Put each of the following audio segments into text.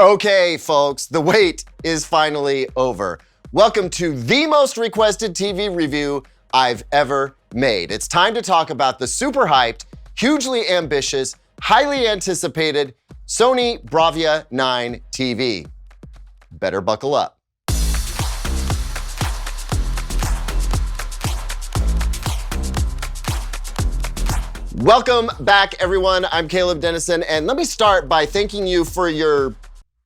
Okay, folks, the wait is finally over. Welcome to the most requested TV review I've ever made. It's time to talk about the super hyped, hugely ambitious, highly anticipated Sony Bravia 9 TV. Better buckle up. Welcome back, everyone. I'm Caleb Dennison, and let me start by thanking you for your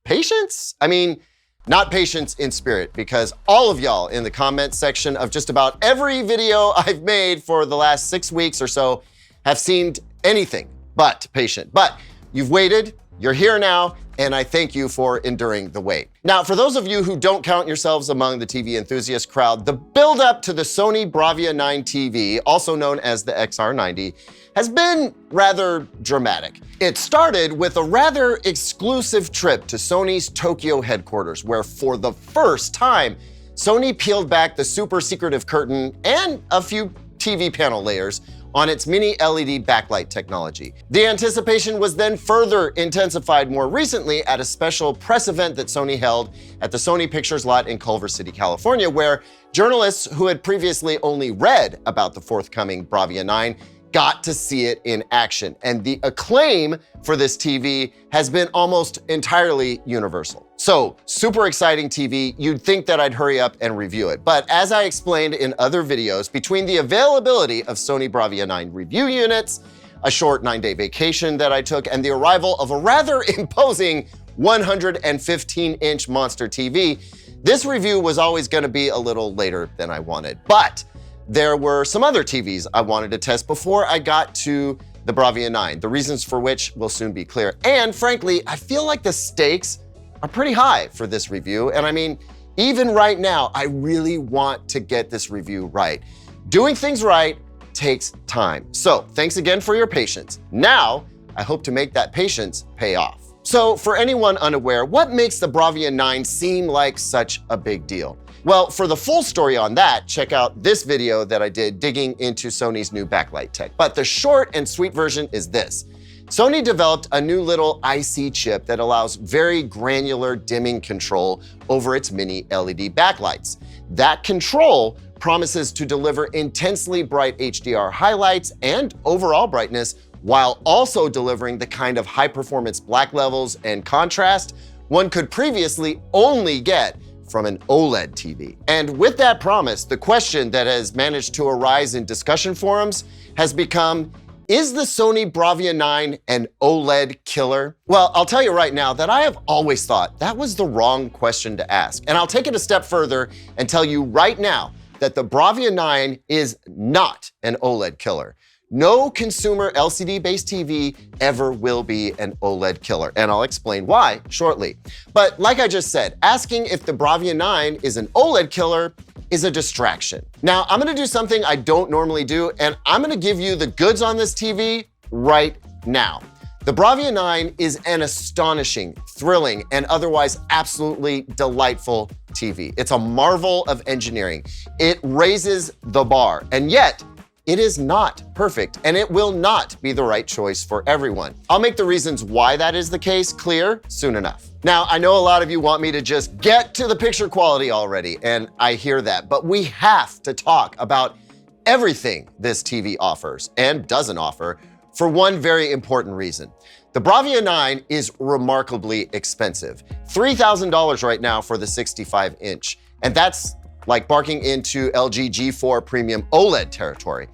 patience. I mean, not patience in spirit, because all of y'all in the comments section of just about every video I've made for the last 6 weeks or so have seemed anything but patient. But you've waited, you're here now, and I thank you for enduring the wait. Now, for those of you who don't count yourselves among the TV enthusiast crowd, the build-up to the Sony Bravia 9 TV, also known as the XR90, has been rather dramatic. It started with a rather exclusive trip to Sony's Tokyo headquarters, where for the first time, Sony peeled back the super secretive curtain and a few TV panel layers on its mini LED backlight technology. The anticipation was then further intensified more recently at a special press event that Sony held at the Sony Pictures lot in Culver City, California, where journalists who had previously only read about the forthcoming Bravia 9 got to see it in action. And the acclaim for this TV has been almost entirely universal. So, super exciting TV. You'd think that I'd hurry up and review it. But as I explained in other videos, between the availability of Sony Bravia 9 review units, a short 9-day vacation that I took, and the arrival of a rather imposing 115-inch monster TV, this review was always gonna be a little later than I wanted. But there were some other TVs I wanted to test before I got to the Bravia 9, the reasons for which will soon be clear. And frankly, I feel like the stakes are pretty high for this review. And I mean, even right now, I really want to get this review right. Doing things right takes time. So thanks again for your patience. Now, I hope to make that patience pay off. So for anyone unaware, what makes the Bravia 9 seem like such a big deal? Well, for the full story on that, check out this video that I did digging into Sony's new backlight tech. But the short and sweet version is this. Sony developed a new little IC chip that allows very granular dimming control over its mini LED backlights. That control promises to deliver intensely bright HDR highlights and overall brightness, while also delivering the kind of high-performance black levels and contrast one could previously only get from an OLED TV. And with that promise, the question that has managed to arise in discussion forums has become, is the Sony Bravia 9 an OLED killer? Well, I'll tell you right now that I have always thought that was the wrong question to ask. And I'll take it a step further and tell you right now that the Bravia 9 is not an OLED killer. No consumer LCD-based TV ever will be an OLED killer, and I'll explain why shortly. But like I just said, asking if the Bravia 9 is an OLED killer is a distraction. Now, I'm gonna do something I don't normally do, and I'm gonna give you the goods on this TV right now. The Bravia 9 is an astonishing, thrilling, and otherwise absolutely delightful TV. It's a marvel of engineering. It raises the bar, and yet, it is not perfect, and it will not be the right choice for everyone. I'll make the reasons why that is the case clear soon enough. Now, I know a lot of you want me to just get to the picture quality already, and I hear that, but we have to talk about everything this TV offers and doesn't offer for one very important reason. The Bravia 9 is remarkably expensive. $3,000 right now for the 65-inch, and that's like barking into LG G4 Premium OLED territory.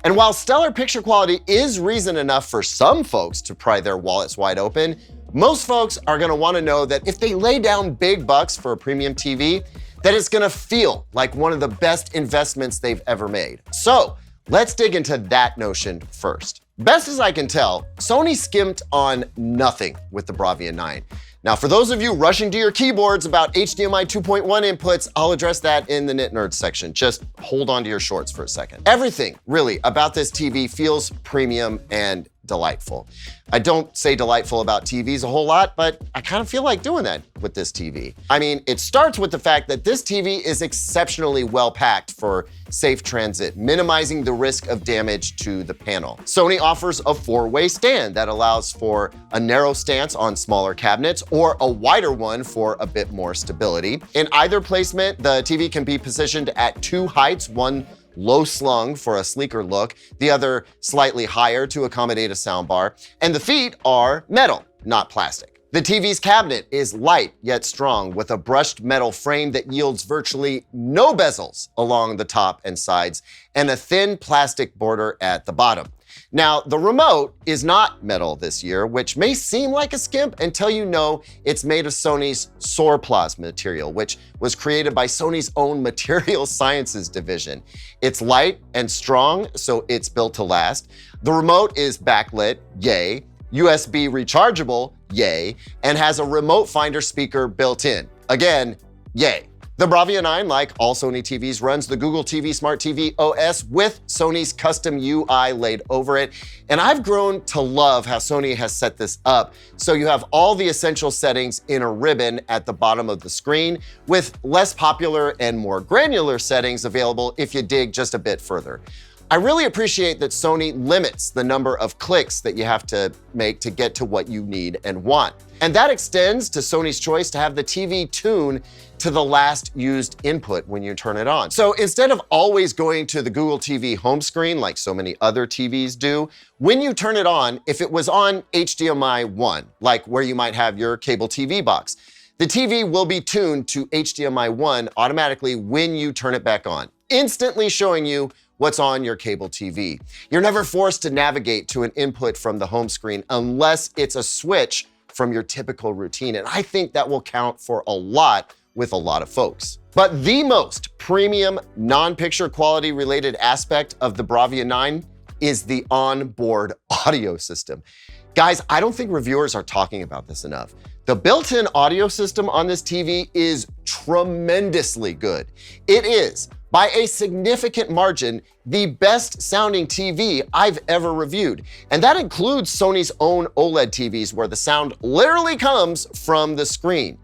And while stellar picture quality is reason enough for some folks to pry their wallets wide open, most folks are gonna wanna know that if they lay down big bucks for a premium TV, that it's gonna feel like one of the best investments they've ever made. So let's dig into that notion first. Best as I can tell, Sony skimped on nothing with the Bravia 9. Now, for those of you rushing to your keyboards about HDMI 2.1 inputs, I'll address that in the Nit Nerds section. Just hold on to your shorts for a second. Everything, really, about this TV feels premium and delightful. I don't say delightful about TVs a whole lot, but I kind of feel like doing that with this TV. I mean, it starts with the fact that this TV is exceptionally well packed for safe transit, minimizing the risk of damage to the panel. Sony offers a 4-way stand that allows for a narrow stance on smaller cabinets or a wider one for a bit more stability. In either placement, the TV can be positioned at 2 heights, one low slung for a sleeker look, the other slightly higher to accommodate a soundbar, and the feet are metal, not plastic. The TV's cabinet is light yet strong with a brushed metal frame that yields virtually no bezels along the top and sides and a thin plastic border at the bottom. Now, the remote is not metal this year, which may seem like a skimp until you know it's made of Sony's Sourplas material, which was created by Sony's own material sciences division. It's light and strong, so it's built to last. The remote is backlit, yay. USB rechargeable, yay, and has a remote finder speaker built in. Again, yay. The Bravia 9, like all Sony TVs, runs the Google TV Smart TV OS with Sony's custom UI laid over it. And I've grown to love how Sony has set this up. So you have all the essential settings in a ribbon at the bottom of the screen with less popular and more granular settings available if you dig just a bit further. I really appreciate that Sony limits the number of clicks that you have to make to get to what you need and want. And that extends to Sony's choice to have the TV tune to the last used input when you turn it on. So instead of always going to the Google TV home screen like so many other TVs do, when you turn it on, if it was on HDMI 1, like where you might have your cable TV box, the TV will be tuned to HDMI 1 automatically when you turn it back on, instantly showing you what's on your cable TV. You're never forced to navigate to an input from the home screen unless it's a switch from your typical routine. And I think that will count for a lot with a lot of folks. But the most premium non-picture quality related aspect of the Bravia 9 is the onboard audio system. Guys, I don't think reviewers are talking about this enough. The built-in audio system on this TV is tremendously good. It is, by a significant margin, the best sounding TV I've ever reviewed. And that includes Sony's own OLED TVs where the sound literally comes from the screen.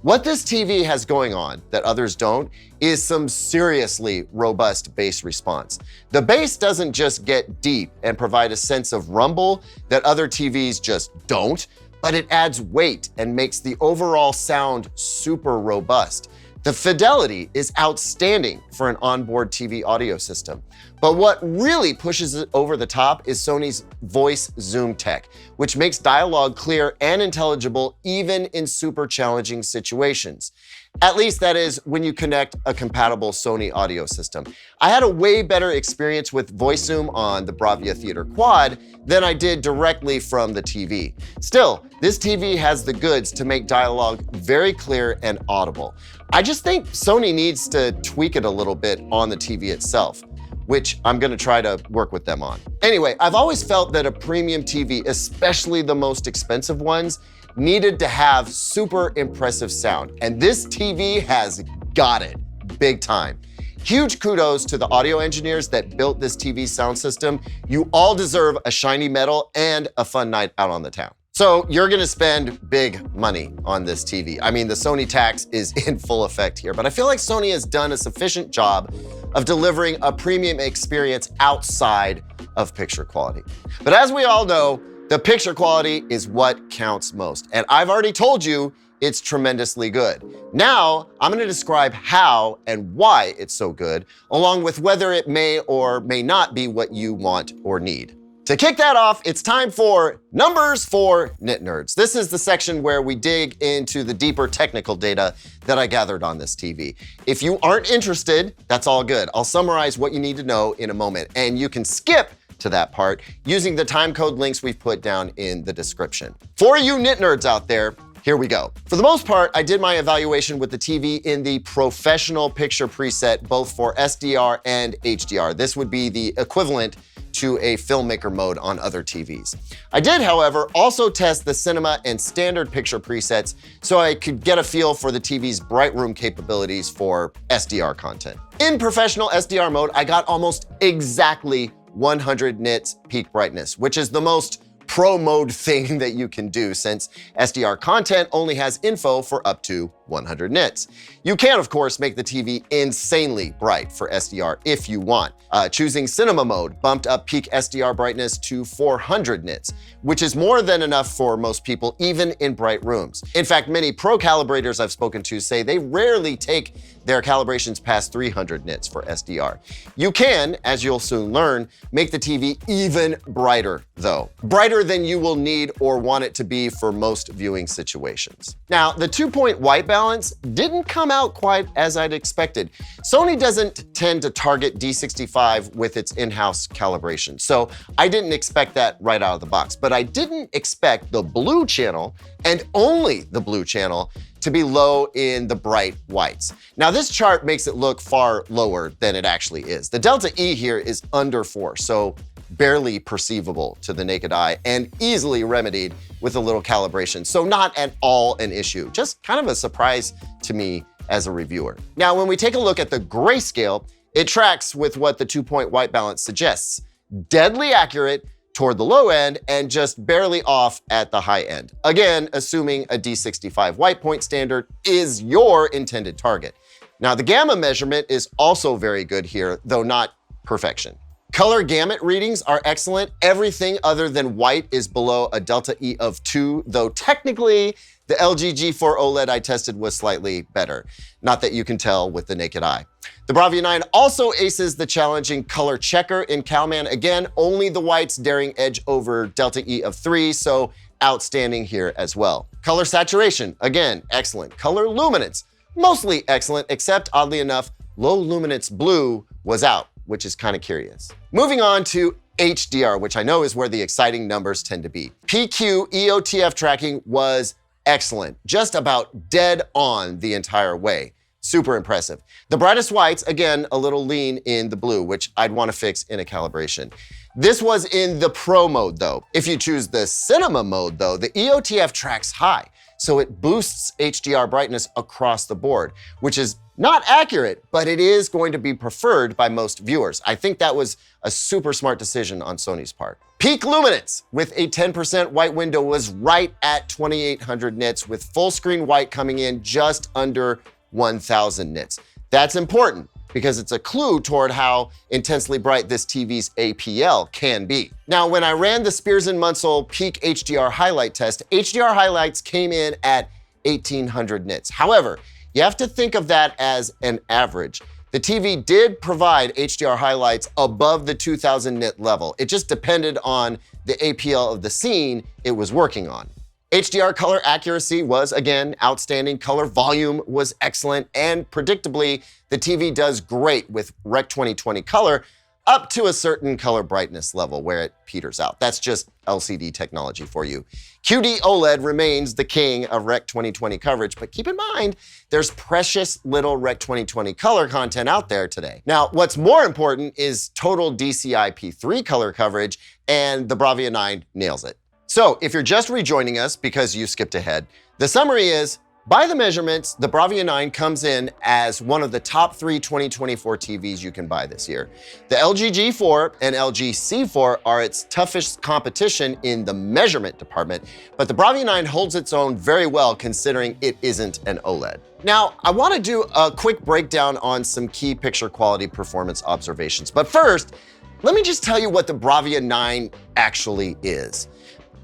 What this TV has going on that others don't is some seriously robust bass response. The bass doesn't just get deep and provide a sense of rumble that other TVs just don't, but it adds weight and makes the overall sound super robust. The fidelity is outstanding for an onboard TV audio system. But what really pushes it over the top is Sony's voice zoom tech, which makes dialogue clear and intelligible even in super challenging situations. At least that is when you connect a compatible Sony audio system. I had a way better experience with voice zoom on the Bravia Theater Quad than I did directly from the TV. Still, this TV has the goods to make dialogue very clear and audible. I just think Sony needs to tweak it a little bit on the TV itself, which I'm gonna try to work with them on. Anyway, I've always felt that a premium TV, especially the most expensive ones, needed to have super impressive sound, and this TV has got it, big time. Huge kudos to the audio engineers that built this TV sound system. You all deserve a shiny medal and a fun night out on the town. So you're gonna spend big money on this TV. I mean, the Sony tax is in full effect here, but I feel like Sony has done a sufficient job of delivering a premium experience outside of picture quality. But as we all know, the picture quality is what counts most. And I've already told you it's tremendously good. Now, I'm gonna describe how and why it's so good, along with whether it may or may not be what you want or need. To kick that off, it's time for Numbers for Nit Nerds. This is the section where we dig into the deeper technical data that I gathered on this TV. If you aren't interested, that's all good. I'll summarize what you need to know in a moment, and you can skip to that part using the timecode links we've put down in the description. For you nit nerds out there, here we go. For the most part, I did my evaluation with the TV in the professional picture preset, both for SDR and HDR. This would be the equivalent to a filmmaker mode on other TVs. I did, however, also test the cinema and standard picture presets so I could get a feel for the TV's bright room capabilities for SDR content. In professional SDR mode, I got almost exactly 100 nits peak brightness, which is the most pro mode thing that you can do, since SDR content only has info for up to 100 nits. You can, of course, make the TV insanely bright for SDR if you want. Choosing cinema mode bumped up peak SDR brightness to 400 nits, which is more than enough for most people, even in bright rooms. In fact, many pro calibrators I've spoken to say they rarely take their calibrations past 300 nits for SDR. You can, as you'll soon learn, make the TV even brighter though. Brighter than you will need or want it to be for most viewing situations. Now, the 2-point white balance didn't come out quite as I'd expected. Sony doesn't tend to target D65 with its in-house calibration, so I didn't expect that right out of the box. But I didn't expect the blue channel, and only the blue channel, to be low in the bright whites. Now, this chart makes it look far lower than it actually is. The delta E here is under 4, so barely perceivable to the naked eye and easily remedied with a little calibration. So not at all an issue, just kind of a surprise to me as a reviewer. Now, when we take a look at the grayscale, it tracks with what the 2-point white balance suggests. Deadly accurate toward the low end and just barely off at the high end. Again, assuming a D65 white point standard is your intended target. Now, the gamma measurement is also very good here, though not perfection. Color gamut readings are excellent. Everything other than white is below a delta E of 2, though technically the LG G4 OLED I tested was slightly better. Not that you can tell with the naked eye. The Bravia 9 also aces the challenging color checker in CalMan. Again, only the whites daring edge over delta E of 3, so outstanding here as well. Color saturation, again, excellent. Color luminance, mostly excellent, except oddly enough, low luminance blue was out, which is kind of curious. Moving on to HDR, which I know is where the exciting numbers tend to be. PQ EOTF tracking was excellent, just about dead on the entire way. Super impressive. The brightest whites, again, a little lean in the blue, which I'd want to fix in a calibration. This was in the pro mode though. If you choose the cinema mode though, the EOTF tracks high, so it boosts HDR brightness across the board, which is not accurate, but it is going to be preferred by most viewers. I think that was a super smart decision on Sony's part. Peak luminance with a 10% white window was right at 2800 nits, with full screen white coming in just under 1000 nits. That's important because it's a clue toward how intensely bright this TV's APL can be. Now, when I ran the Spears and Munsell peak HDR highlight test, HDR highlights came in at 1800 nits. However, you have to think of that as an average. The TV did provide HDR highlights above the 2000 nit level. It just depended on the APL of the scene it was working on. HDR color accuracy was, again, outstanding. Color volume was excellent, and predictably, the TV does great with Rec 2020 color up to a certain color brightness level where it peters out. That's just LCD technology for you. QD OLED remains the king of Rec 2020 coverage, but keep in mind, there's precious little Rec 2020 color content out there today. Now, what's more important is total DCI-P3 color coverage, and the Bravia 9 nails it. So if you're just rejoining us because you skipped ahead, the summary is, by the measurements, the Bravia 9 comes in as one of the top 3 2024 TVs you can buy this year. The LG G4 and LG C4 are its toughest competition in the measurement department, but the Bravia 9 holds its own very well considering it isn't an OLED. Now, I want to do a quick breakdown on some key picture quality performance observations, but first, let me just tell you what the Bravia 9 actually is.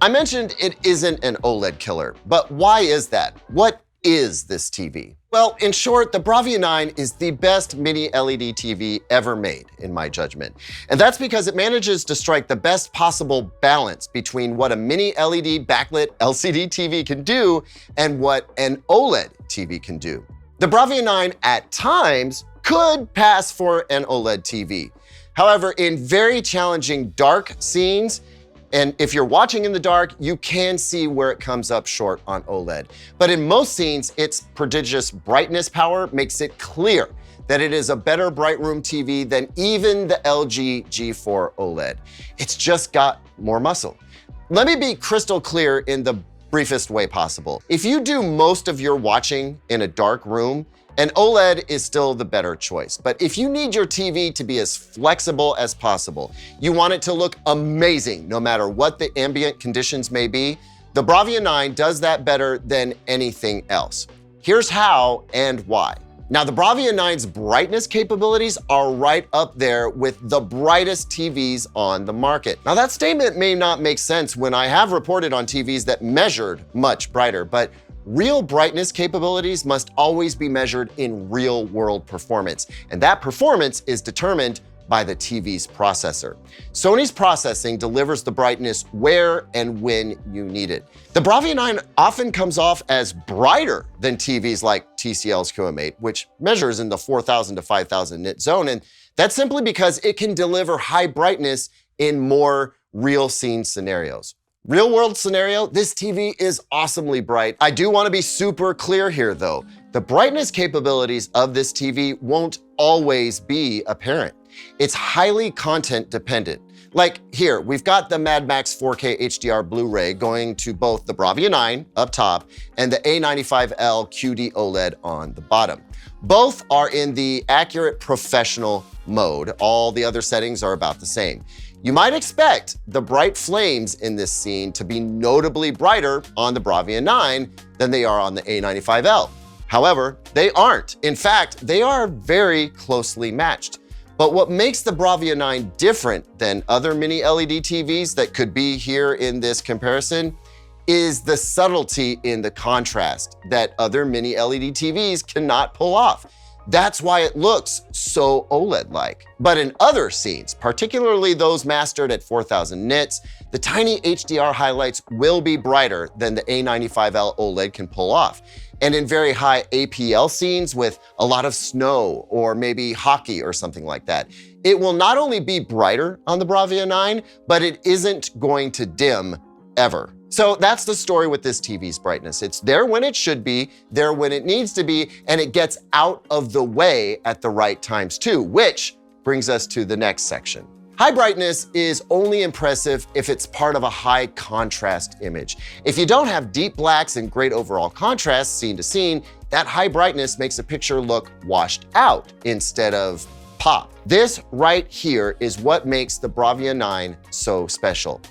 I mentioned it isn't an OLED killer, but why is that? What is this TV? Well, in short, the Bravia 9 is the best mini LED TV ever made, in my judgment. And that's because it manages to strike the best possible balance between what a mini LED backlit LCD TV can do and what an OLED TV can do. The Bravia 9 at times could pass for an OLED TV. However, in very challenging dark scenes, and if you're watching in the dark, you can see where it comes up short on OLED. But in most scenes, its prodigious brightness power makes it clear that it is a better bright room TV than even the LG G4 OLED. It's just got more muscle. Let me be crystal clear in the briefest way possible. If you do most of your watching in a dark room And OLED is still the better choice. But if you need your TV to be as flexible as possible, you want it to look amazing no matter what the ambient conditions may be, the Bravia 9 does that better than anything else. Here's how and why. Now, the Bravia 9's brightness capabilities are right up there with the brightest TVs on the market. Now, that statement may not make sense when I have reported on TVs that measured much brighter, but real brightness capabilities must always be measured in real-world performance, and that performance is determined by the TV's processor. Sony's processing delivers the brightness where and when you need it. The Bravia 9 often comes off as brighter than TVs like TCL's QM8, which measures in the 4,000 to 5,000 nit zone, and that's simply because it can deliver high brightness in more real scene scenarios. Real world scenario, this TV is awesomely bright. I do want to be super clear here though. The brightness capabilities of this TV won't always be apparent. It's highly content dependent. Like here, we've got the Mad Max 4K HDR Blu-ray going to both the Bravia 9 up top and the A95L QD OLED on the bottom. Both are in the accurate professional mode. All the other settings are about the same. You might expect the bright flames in this scene to be notably brighter on the Bravia 9 than they are on the A95L. However, they aren't. In fact, they are very closely matched. But what makes the Bravia 9 different than other mini LED TVs that could be here in this comparison is the subtlety in the contrast that other mini LED TVs cannot pull off. That's why it looks so OLED-like. But in other scenes, particularly those mastered at 4,000 nits, the tiny HDR highlights will be brighter than the A95L OLED can pull off. And in very high APL scenes with a lot of snow or maybe hockey or something like that, it will not only be brighter on the Bravia 9, but it isn't going to dim ever. So that's the story with this TV's brightness. It's there when it should be, there when it needs to be, and it gets out of the way at the right times too, which brings us to the next section. High brightness is only impressive if it's part of a high contrast image. If you don't have deep blacks and great overall contrast scene to scene, that high brightness makes a picture look washed out instead of pop. This right here is what makes the Bravia 9 so special.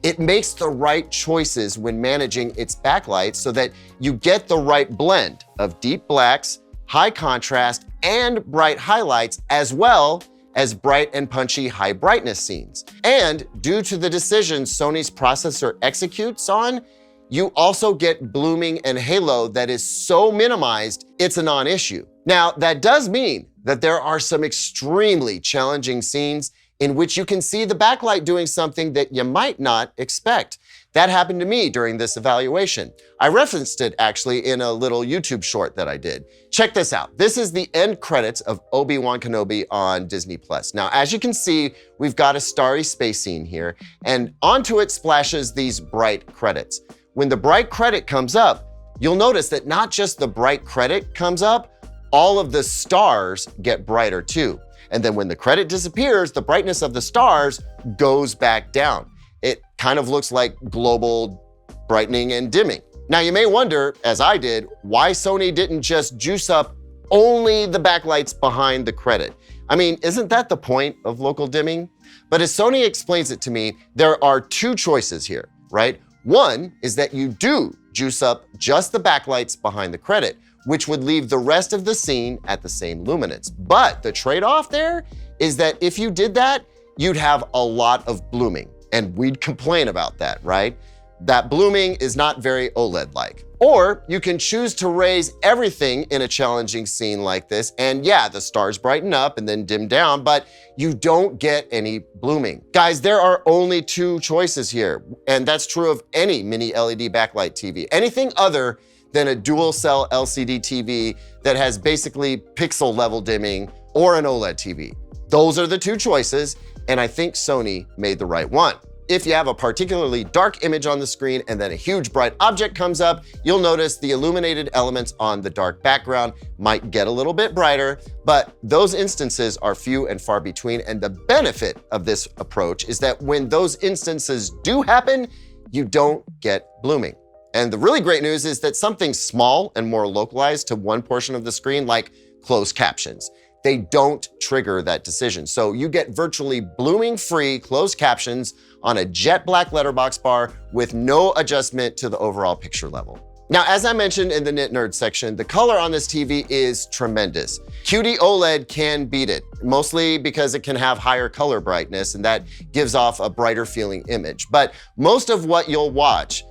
It makes the right choices when managing its backlight so that you get the right blend of deep blacks, high contrast, and bright highlights, as well as bright and punchy high brightness scenes. And due to the decisions Sony's processor executes on, you also get blooming and halo that is so minimized, it's a non-issue. Now, that does mean that there are some extremely challenging scenes in which you can see the backlight doing something that you might not expect. That happened to me during this evaluation. I referenced it actually in a little YouTube short that I did. Check this out. This is the end credits of Obi-Wan Kenobi on Disney+. Now, as you can see, we've got a starry space scene here, and onto it splashes these bright credits. When the bright credit comes up, you'll notice that not just the bright credit comes up, all of the stars get brighter too. And then when the credit disappears, the brightness of the stars goes back down. It kind of looks like global brightening and dimming. Now you may wonder, as I did, why Sony didn't just juice up only the backlights behind the credit. I mean, isn't that the point of local dimming? But as Sony explains it to me, there are two choices here, right? One is that you do juice up just the backlights behind the credit, which would leave the rest of the scene at the same luminance. But the trade-off there is that if you did that, you'd have a lot of blooming, and we'd complain about that, right? That blooming is not very OLED-like. Or you can choose to raise everything in a challenging scene like this, and yeah, the stars brighten up and then dim down, but you don't get any blooming. Guys, there are only two choices here, and that's true of any mini LED backlight TV. Anything other than a dual cell LCD TV that has basically pixel level dimming or an OLED TV. Those are the two choices, and I think Sony made the right one. If you have a particularly dark image on the screen and then a huge bright object comes up, you'll notice the illuminated elements on the dark background might get a little bit brighter, but those instances are few and far between, and the benefit of this approach is that when those instances do happen, you don't get blooming. And the really great news is that something small and more localized to one portion of the screen, like closed captions, they don't trigger that decision. So you get virtually blooming-free closed captions on a jet black letterbox bar with no adjustment to the overall picture level. Now, as I mentioned in the Nit Nerd section, the color on this TV is tremendous. QD OLED can beat it, mostly because it can have higher color brightness, and that gives off a brighter feeling image. But most of what you'll watch,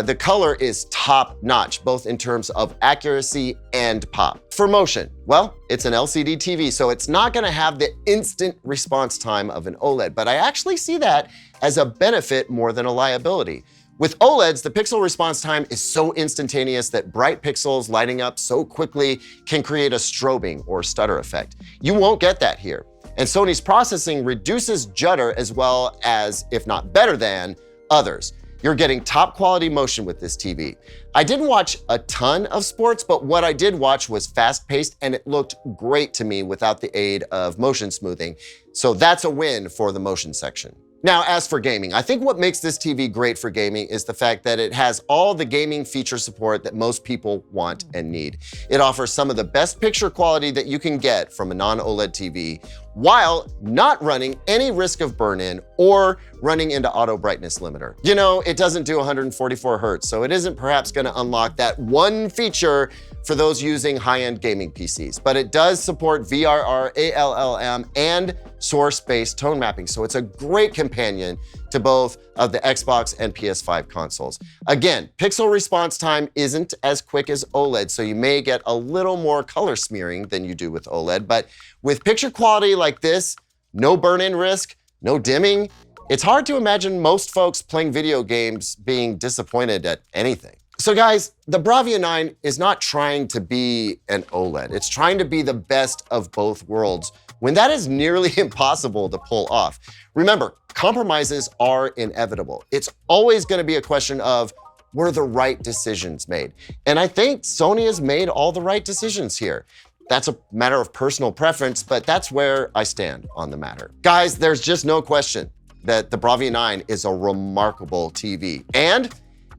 the color is top-notch, both in terms of accuracy and pop. For motion, well, it's an LCD TV, so it's not gonna have the instant response time of an OLED, but I actually see that as a benefit more than a liability. With OLEDs, the pixel response time is so instantaneous that bright pixels lighting up so quickly can create a strobing or stutter effect. You won't get that here. And Sony's processing reduces judder as well as, if not better than, others. You're getting top quality motion with this TV. I didn't watch a ton of sports, but what I did watch was fast paced and it looked great to me without the aid of motion smoothing. So that's a win for the motion section. Now, as for gaming, I think what makes this TV great for gaming is the fact that it has all the gaming feature support that most people want and need. It offers some of the best picture quality that you can get from a non-OLED TV, while not running any risk of burn-in or running into auto brightness limiter. You know, it doesn't do 144 Hertz, so it isn't perhaps gonna unlock that one feature for those using high-end gaming PCs, but it does support VRR, ALLM, and source-based tone mapping, so it's a great companion to both of the Xbox and PS5 consoles. Again, pixel response time isn't as quick as OLED, so you may get a little more color smearing than you do with OLED, but with picture quality like this, no burn-in risk, no dimming, it's hard to imagine most folks playing video games being disappointed at anything. So guys, the Bravia 9 is not trying to be an OLED. It's trying to be the best of both worlds, when that is nearly impossible to pull off. Remember, compromises are inevitable. It's always gonna be a question of, were the right decisions made? And I think Sony has made all the right decisions here. That's a matter of personal preference, but that's where I stand on the matter. Guys, there's just no question that the Bravia 9 is a remarkable TV, and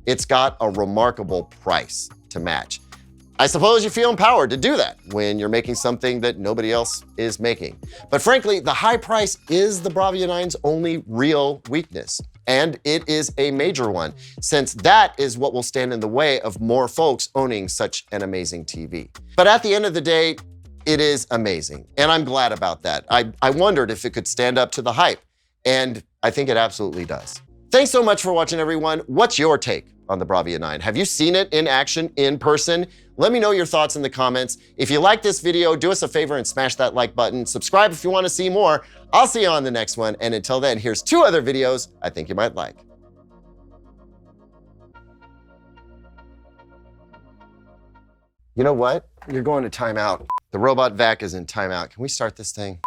it's got a remarkable price to match. I suppose you feel empowered to do that when you're making something that nobody else is making. But frankly, the high price is the Bravia 9's only real weakness. And it is a major one, since that is what will stand in the way of more folks owning such an amazing TV. But at the end of the day, it is amazing, and I'm glad about that. I wondered if it could stand up to the hype, and I think it absolutely does. Thanks so much for watching, everyone. What's your take on the Bravia 9? Have you seen it in action, in person? Let me know your thoughts in the comments. If you like this video, do us a favor and smash that like button. Subscribe if you want to see more. I'll see you on the next one. And until then, here's 2 other videos I think you might like. You know what? You're going to timeout. The robot vac is in timeout. Can we start this thing?